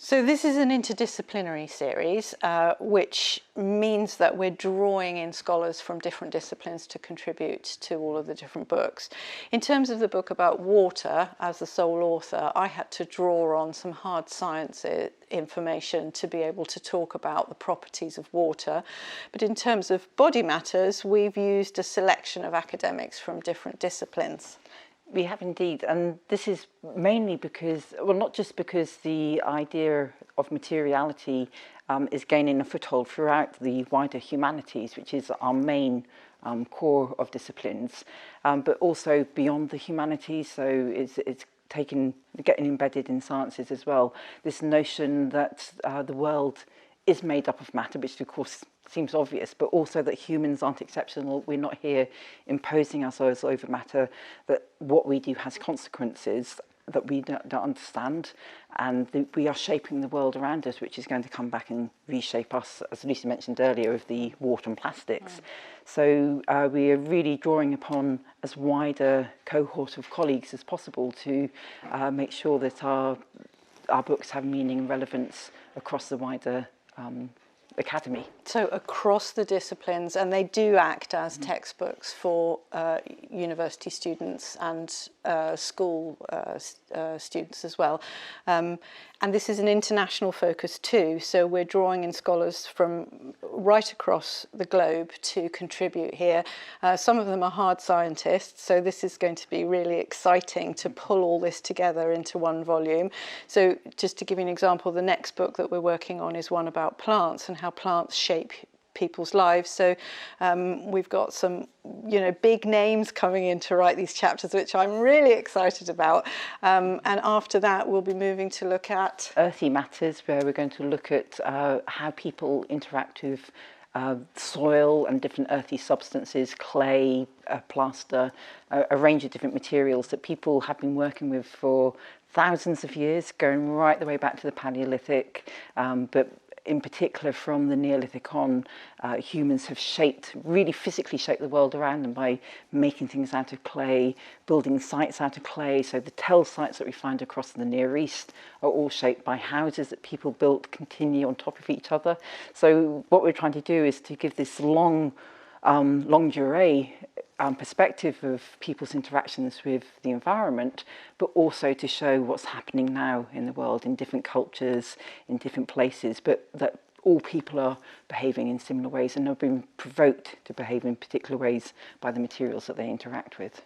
So this is an interdisciplinary series, which means that we're drawing in scholars from different disciplines to contribute to all of the different books. In terms of the book about water, as the sole author, I had to draw on some hard science information to be able to talk about the properties of water. But in terms of body matters, we've used a selection of academics from different disciplines. We have indeed, and this is mainly because, well, not just because the idea of materiality is gaining a foothold throughout the wider humanities, which is our main core of disciplines, but also beyond the humanities, so it's getting embedded in sciences as well. This notion that the world is made up of matter, which of course seems obvious, but also that humans aren't exceptional. We're not here imposing ourselves over matter, that what we do has consequences that we don't understand, and we are shaping the world around us, which is going to come back and reshape us, as Lucy mentioned earlier, with the water and plastics. So we are really drawing upon as wide a cohort of colleagues as possible to make sure that our books have meaning and relevance across the wider academy. So across the disciplines, and they do act as textbooks for university students and school students as well. And this is an international focus too, so we're drawing in scholars from right across the globe to contribute here. Some of them are hard scientists, so this is going to be really exciting to pull all this together into one volume. So just to give you an example, the next book that we're working on is one about plants and how plants shape people's lives. So we've got some, big names coming in to write these chapters, which I'm really excited about. And after that, we'll be moving to look at earthy matters, where we're going to look at how people interact with soil and different earthy substances, clay, plaster, a range of different materials that people have been working with for thousands of years, going right the way back to the Paleolithic, but in particular from the Neolithic on, humans have really physically shaped the world around them by making things out of clay, building sites out of clay. So the tell sites that we find across the Near East are all shaped by houses that people built continue on top of each other. So what we're trying to do is to give this longue durée perspective of people's interactions with the environment, but also to show what's happening now in the world, in different cultures, in different places, but that all people are behaving in similar ways and are being provoked to behave in particular ways by the materials that they interact with.